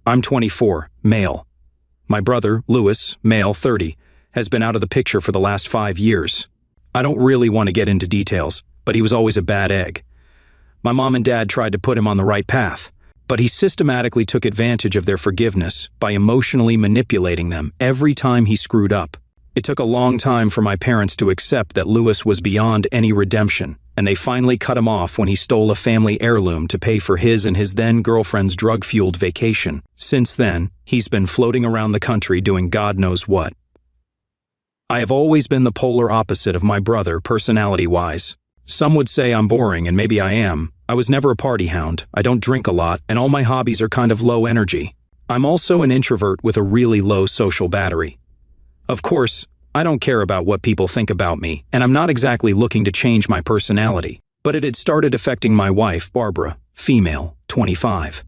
I'm 24, male. My brother, Louis, male, 30, has been out of the picture for the last 5 years. I don't really want to get into details, but he was always a bad egg. My mom and dad tried to put him on the right path, but he systematically took advantage of their forgiveness by emotionally manipulating them every time he screwed up. It took a long time for my parents to accept that Louis was beyond any redemption, and they finally cut him off when he stole a family heirloom to pay for his and his then-girlfriend's drug-fueled vacation. Since then, he's been floating around the country doing God knows what. I have always been the polar opposite of my brother, personality-wise. Some would say I'm boring, and maybe I am. I was never a party hound, I don't drink a lot, and all my hobbies are kind of low energy. I'm also an introvert with a really low social battery. Of course, I don't care about what people think about me, and I'm not exactly looking to change my personality, but it had started affecting my wife, Barbara, female, 25.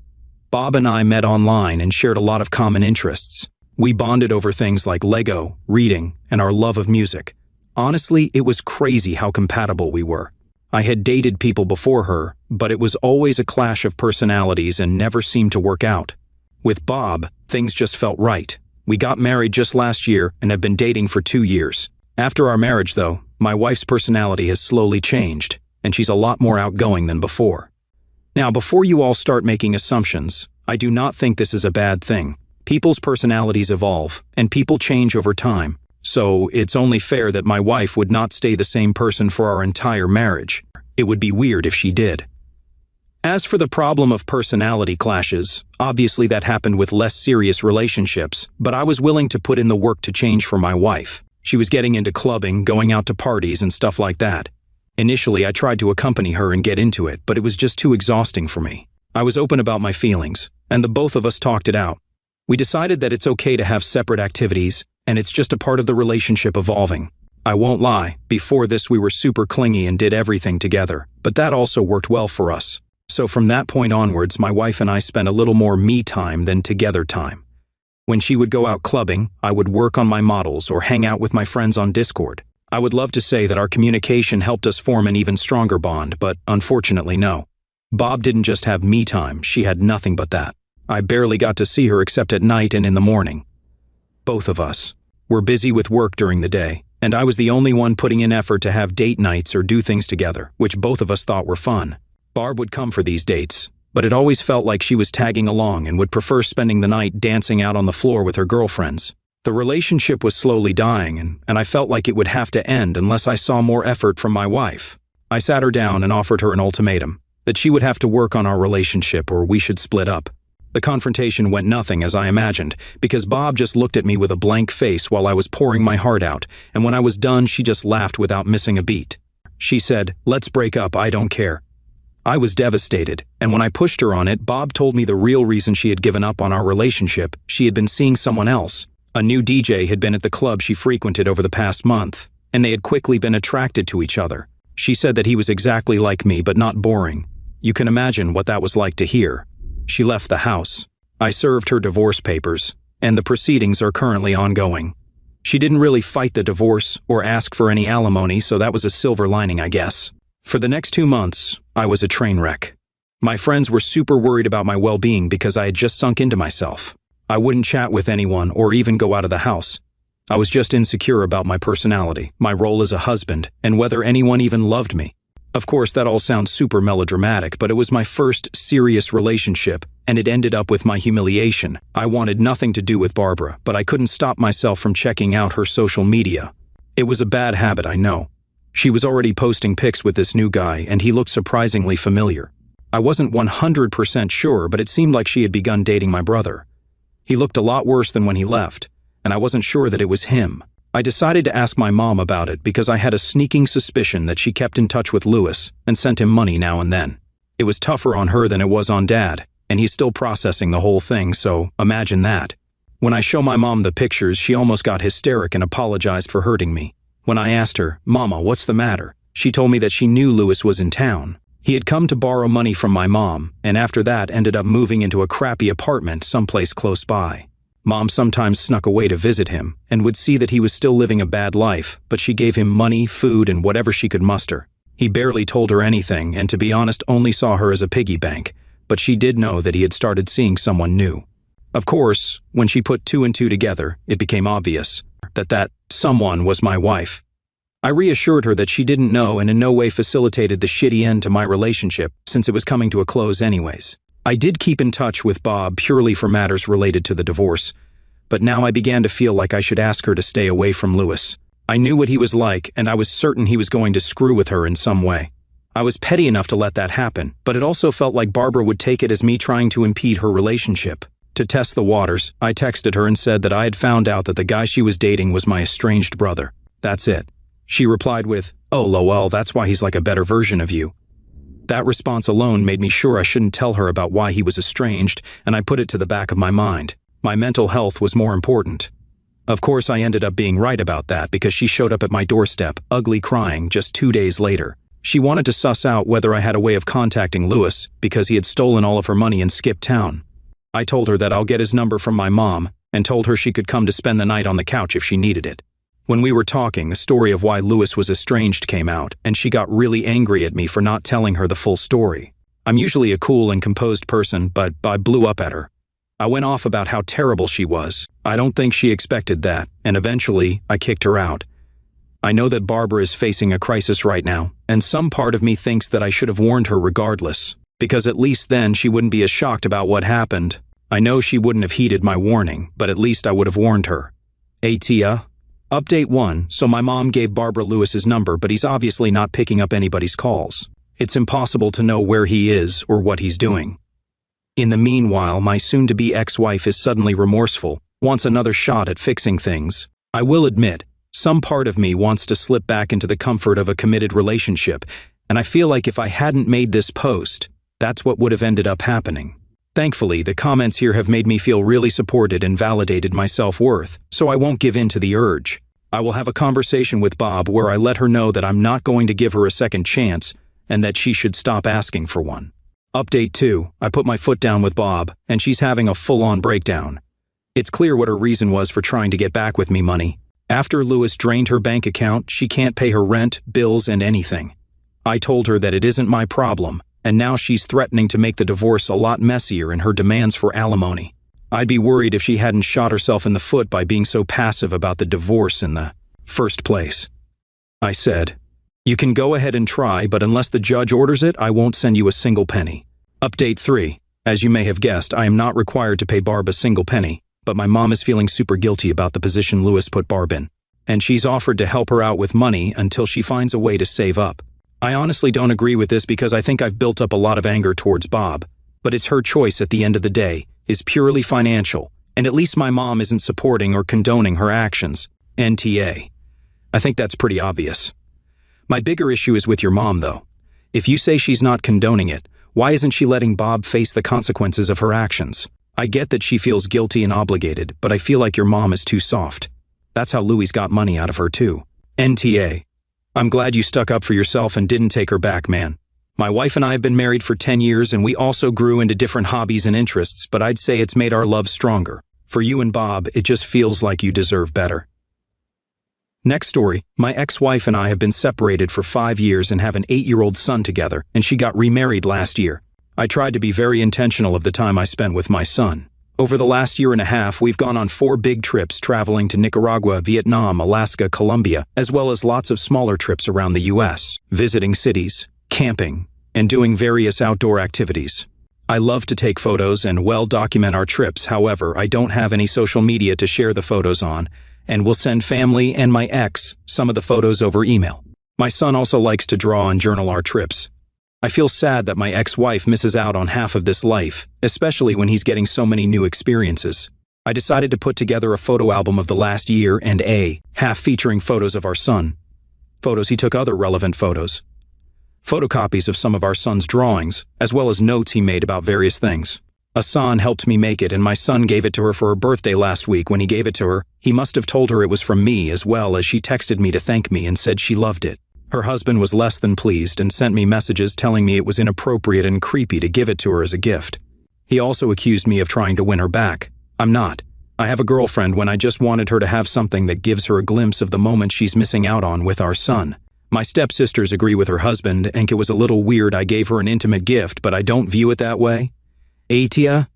Bob and I met online and shared a lot of common interests. We bonded over things like Lego, reading, and our love of music. Honestly, it was crazy how compatible we were. I had dated people before her, but it was always a clash of personalities and never seemed to work out. With Bob, things just felt right. We got married just last year and have been dating for 2 years. After our marriage, though, my wife's personality has slowly changed, and she's a lot more outgoing than before. Now, before you all start making assumptions, I do not think this is a bad thing. People's personalities evolve, and people change over time, so it's only fair that my wife would not stay the same person for our entire marriage. It would be weird if she did. As for the problem of personality clashes, obviously that happened with less serious relationships, but I was willing to put in the work to change for my wife. She was getting into clubbing, going out to parties, and stuff like that. Initially, I tried to accompany her and get into it, but it was just too exhausting for me. I was open about my feelings, and the both of us talked it out. We decided that it's okay to have separate activities, and it's just a part of the relationship evolving. I won't lie, before this we were super clingy and did everything together, but that also worked well for us. So from that point onwards, my wife and I spent a little more me time than together time. When she would go out clubbing, I would work on my models or hang out with my friends on Discord. I would love to say that our communication helped us form an even stronger bond, but unfortunately no. Bob didn't just have me time, she had nothing but that. I barely got to see her except at night and in the morning. Both of us were busy with work during the day, and I was the only one putting in effort to have date nights or do things together, which both of us thought were fun. Barb would come for these dates, but it always felt like she was tagging along and would prefer spending the night dancing out on the floor with her girlfriends. The relationship was slowly dying, and I felt like it would have to end unless I saw more effort from my wife. I sat her down and offered her an ultimatum, that she would have to work on our relationship or we should split up. The confrontation went nothing as I imagined, because Bob just looked at me with a blank face while I was pouring my heart out, and when I was done, she just laughed without missing a beat. She said, "Let's break up, I don't care." I was devastated, and when I pushed her on it, Bob told me the real reason she had given up on our relationship. She had been seeing someone else. A new DJ had been at the club she frequented over the past month, and they had quickly been attracted to each other. She said that he was exactly like me, but not boring. You can imagine what that was like to hear. She left the house. I served her divorce papers, and the proceedings are currently ongoing. She didn't really fight the divorce or ask for any alimony, so that was a silver lining, I guess. For the next 2 months, I was a train wreck. My friends were super worried about my well-being because I had just sunk into myself. I wouldn't chat with anyone or even go out of the house. I was just insecure about my personality, my role as a husband, and whether anyone even loved me. Of course, that all sounds super melodramatic, but it was my first serious relationship, and it ended up with my humiliation. I wanted nothing to do with Barbara, but I couldn't stop myself from checking out her social media. It was a bad habit, I know. She was already posting pics with this new guy, and he looked surprisingly familiar. I wasn't 100% sure, but it seemed like she had begun dating my brother. He looked a lot worse than when he left, and I wasn't sure that it was him. I decided to ask my mom about it because I had a sneaking suspicion that she kept in touch with Louis and sent him money now and then. It was tougher on her than it was on Dad, and he's still processing the whole thing, so imagine that. When I show my mom the pictures, she almost got hysteric and apologized for hurting me. When I asked her, "Mama, what's the matter?" she told me that she knew Louis was in town. He had come to borrow money from my mom, and after that ended up moving into a crappy apartment someplace close by. Mom sometimes snuck away to visit him and would see that he was still living a bad life, but she gave him money, food, and whatever she could muster. He barely told her anything, and to be honest, only saw her as a piggy bank, but she did know that he had started seeing someone new. Of course, when she put two and two together, it became obvious that someone was my wife. I reassured her that she didn't know and in no way facilitated the shitty end to my relationship since it was coming to a close anyways. I did keep in touch with Bob purely for matters related to the divorce, but now I began to feel like I should ask her to stay away from Lewis. I knew what he was like, and I was certain he was going to screw with her in some way. I was petty enough to let that happen, but it also felt like Barbara would take it as me trying to impede her relationship. To test the waters, I texted her and said that I had found out that the guy she was dating was my estranged brother. That's it. She replied with, "Oh lol, that's why he's like a better version of you." That response alone made me sure I shouldn't tell her about why he was estranged, and I put it to the back of my mind. My mental health was more important. Of course, I ended up being right about that because she showed up at my doorstep, ugly crying, just 2 days later. She wanted to suss out whether I had a way of contacting Lewis because he had stolen all of her money and skipped town. I told her that I'll get his number from my mom and told her she could come to spend the night on the couch if she needed it. When we were talking, the story of why Lewis was estranged came out, and she got really angry at me for not telling her the full story. I'm usually a cool and composed person, but I blew up at her. I went off about how terrible she was. I don't think she expected that, and eventually, I kicked her out. I know that Barbara is facing a crisis right now, and some part of me thinks that I should have warned her regardless, because at least then she wouldn't be as shocked about what happened. I know she wouldn't have heeded my warning, but at least I would have warned her. Aita. Update 1, so my mom gave Barbara Lewis's number, but he's obviously not picking up anybody's calls. It's impossible to know where he is or what he's doing. In the meanwhile, my soon-to-be ex-wife is suddenly remorseful, wants another shot at fixing things. I will admit, some part of me wants to slip back into the comfort of a committed relationship, and I feel like if I hadn't made this post, that's what would have ended up happening. Thankfully, the comments here have made me feel really supported and validated my self-worth, so I won't give in to the urge. I will have a conversation with Bob where I let her know that I'm not going to give her a second chance and that she should stop asking for one. Update 2, I put my foot down with Bob, and she's having a full-on breakdown. It's clear what her reason was for trying to get back with me money. After Lewis drained her bank account, she can't pay her rent, bills, and anything. I told her that it isn't my problem, and now she's threatening to make the divorce a lot messier in her demands for alimony. I'd be worried if she hadn't shot herself in the foot by being so passive about the divorce in the first place. I said, "You can go ahead and try, but unless the judge orders it, I won't send you a single penny." Update 3. As you may have guessed, I am not required to pay Barb a single penny, but my mom is feeling super guilty about the position Lewis put Barb in, and she's offered to help her out with money until she finds a way to save up. I honestly don't agree with this because I think I've built up a lot of anger towards Bob, but it's her choice at the end of the day, is purely financial, and at least my mom isn't supporting or condoning her actions. NTA. I think that's pretty obvious. My bigger issue is with your mom, though. If you say she's not condoning it, why isn't she letting Bob face the consequences of her actions? I get that she feels guilty and obligated, but I feel like your mom is too soft. That's how Louis got money out of her, too. NTA. I'm glad you stuck up for yourself and didn't take her back, man. My wife and I have been married for 10 years and we also grew into different hobbies and interests, but I'd say it's made our love stronger. For you and Bob, it just feels like you deserve better. Next story, my ex-wife and I have been separated for 5 years and have an 8-year-old son together, and she got remarried last year. I tried to be very intentional of the time I spent with my son. Over the last year and a half, we've gone on 4 big trips traveling to Nicaragua, Vietnam, Alaska, Colombia, as well as lots of smaller trips around the US, visiting cities, camping, and doing various outdoor activities. I love to take photos and well document our trips, however, I don't have any social media to share the photos on, and will send family and my ex some of the photos over email. My son also likes to draw and journal our trips. I feel sad that my ex-wife misses out on half of this life, especially when he's getting so many new experiences. I decided to put together a photo album of the last year and half featuring photos of our son, photos he took, other relevant photos, photocopies of some of our son's drawings, as well as notes he made about various things. Asan helped me make it, and my son gave it to her for her birthday last week. When he gave it to her, he must have told her it was from me, as well as she texted me to thank me and said she loved it. Her husband was less than pleased and sent me messages telling me it was inappropriate and creepy to give it to her as a gift. He also accused me of trying to win her back. I'm not. I have a girlfriend when I just wanted her to have something that gives her a glimpse of the moment she's missing out on with our son. My stepsisters agree with her husband and think it was a little weird I gave her an intimate gift, but I don't view it that way. Aita.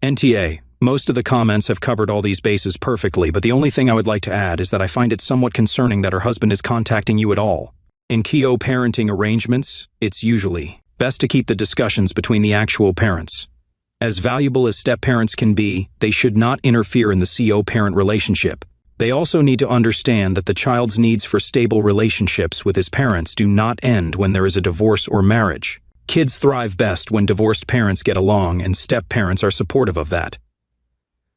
NTA. Most of the comments have covered all these bases perfectly, but the only thing I would like to add is that I find it somewhat concerning that her husband is contacting you at all. In co-parenting arrangements, it's usually best to keep the discussions between the actual parents. As valuable as step-parents can be, they should not interfere in the co-parent relationship. They also need to understand that the child's needs for stable relationships with his parents do not end when there is a divorce or marriage. Kids thrive best when divorced parents get along, and step-parents are supportive of that.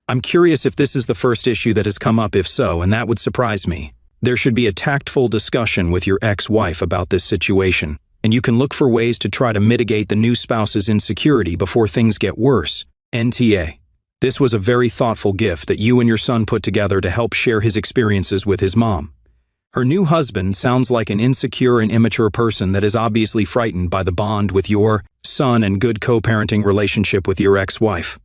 I'm curious if this is the first issue that has come up. If so, and that would surprise me. There should be a tactful discussion with your ex-wife about this situation, and you can look for ways to try to mitigate the new spouse's insecurity before things get worse. NTA. This was a very thoughtful gift that you and your son put together to help share his experiences with his mom. Her new husband sounds like an insecure and immature person that is obviously frightened by the bond with your son and good co-parenting relationship with your ex-wife.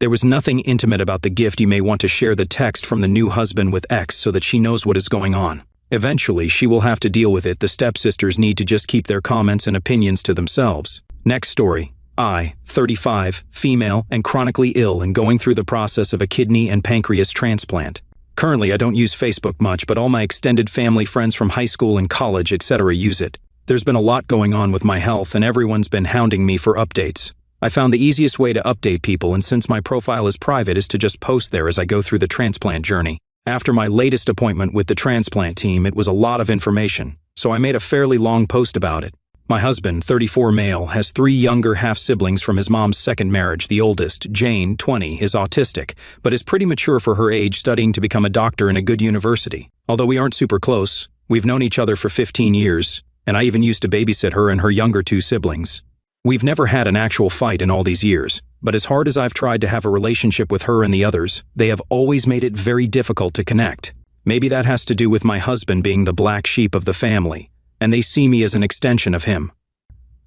There was nothing intimate about the gift. You may want to share the text from the new husband with X so that she knows what is going on. Eventually, she will have to deal with it. The stepsisters need to just keep their comments and opinions to themselves. Next story. I, 35, female and chronically ill and going through the process of a kidney and pancreas transplant. Currently, I don't use Facebook much, but all my extended family, friends from high school and college, etc. use it. There's been a lot going on with my health and everyone's been hounding me for updates. I found the easiest way to update people, and since my profile is private, is to just post there as I go through the transplant journey. After my latest appointment with the transplant team, it was a lot of information, so I made a fairly long post about it. My husband, 34 male, has 3 younger half-siblings from his mom's second marriage. The oldest, Jane, 20, is autistic, but is pretty mature for her age, studying to become a doctor in a good university. Although we aren't super close, we've known each other for 15 years, and I even used to babysit her and her younger 2 siblings. We've never had an actual fight in all these years, but as hard as I've tried to have a relationship with her and the others, they have always made it very difficult to connect. Maybe that has to do with my husband being the black sheep of the family, and they see me as an extension of him.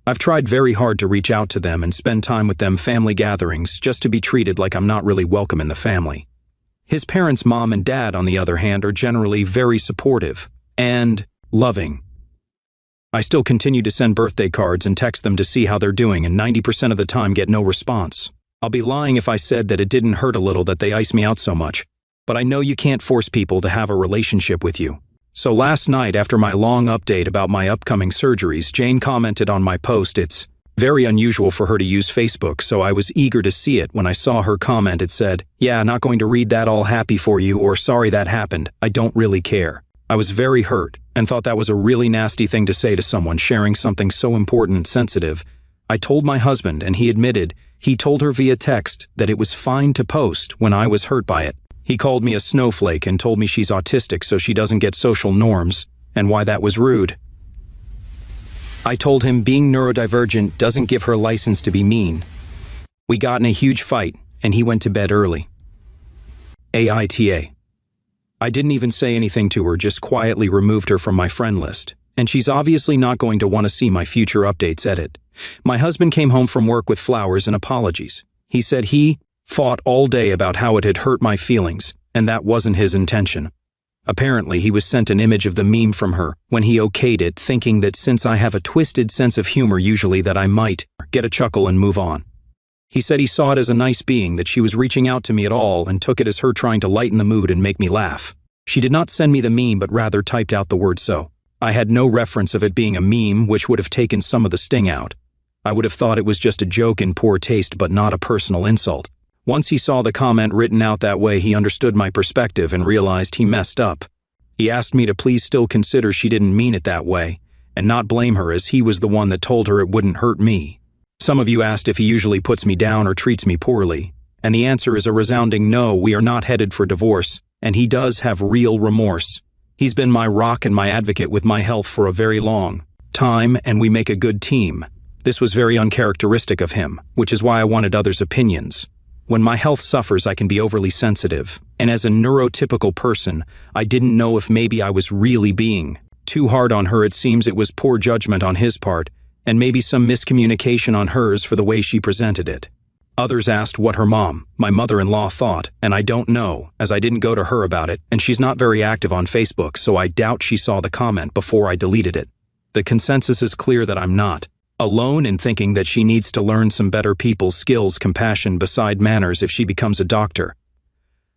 I've tried very hard to reach out to them and spend time with them, family gatherings, just to be treated like I'm not really welcome in the family. His parents, mom and dad, on the other hand, are generally very supportive and loving. I still continue to send birthday cards and text them to see how they're doing, and 90% of the time get no response. I'll be lying if I said that it didn't hurt a little that they ice me out so much, but I know you can't force people to have a relationship with you. So last night, after my long update about my upcoming surgeries, Jane commented on my post. It's very unusual for her to use Facebook, so I was eager to see it. When I saw her comment, it said, "Yeah, not going to read that, all happy for you," or "Sorry that happened, I don't really care." I was very hurt and thought that was a really nasty thing to say to someone sharing something so important and sensitive. I told my husband, and he admitted he told her via text that it was fine to post when I was hurt by it. He called me a snowflake and told me she's autistic so she doesn't get social norms, and why that was rude. I told him being neurodivergent doesn't give her license to be mean. We got in a huge fight, and he went to bed early. AITA. I didn't even say anything to her, just quietly removed her from my friend list, and she's obviously not going to want to see my future updates edit. My husband came home from work with flowers and apologies. He said he fought all day about how it had hurt my feelings, and that wasn't his intention. Apparently, he was sent an image of the meme from her when he okayed it, thinking that since I have a twisted sense of humor usually that I might get a chuckle and move on. He said he saw it as a nice being, that she was reaching out to me at all, and took it as her trying to lighten the mood and make me laugh. She did not send me the meme, but rather typed out the word "so." I had no reference of it being a meme, which would have taken some of the sting out. I would have thought it was just a joke in poor taste, but not a personal insult. Once he saw the comment written out that way, he understood my perspective and realized he messed up. He asked me to please still consider she didn't mean it that way, and not blame her, as he was the one that told her it wouldn't hurt me. Some of you asked if he usually puts me down or treats me poorly, and the answer is a resounding no. We are not headed for divorce, and he does have real remorse. He's been my rock and my advocate with my health for a very long time, and we make a good team. This was very uncharacteristic of him, which is why I wanted others' opinions. When my health suffers, I can be overly sensitive, and as a neurotypical person, I didn't know if maybe I was really being too hard on her. It seems it was poor judgment on his part, and maybe some miscommunication on hers for the way she presented it. Others asked what her mom, my mother-in-law, thought, and I don't know, as I didn't go to her about it, and she's not very active on Facebook, so I doubt she saw the comment before I deleted it. The consensus is clear that I'm not alone and thinking that she needs to learn some better people skills, compassion beside manners if she becomes a doctor.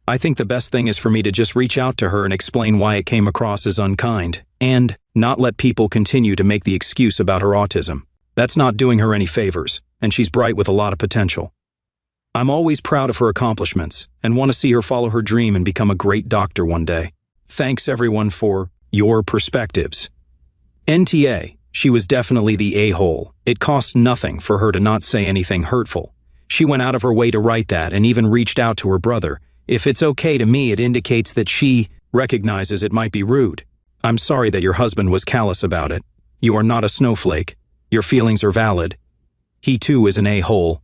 I think the best thing is for me to just reach out to her and explain why it came across as unkind, and not let people continue to make the excuse about her autism. That's not doing her any favors, and she's bright with a lot of potential. I'm always proud of her accomplishments and want to see her follow her dream and become a great doctor one day. Thanks everyone for your perspectives. NTA, she was definitely the a-hole. It cost nothing for her to not say anything hurtful. She went out of her way to write that and even reached out to her brother. If it's okay to me, it indicates that she recognizes it might be rude. I'm sorry that your husband was callous about it. You are not a snowflake. Your feelings are valid. He too is an a-hole.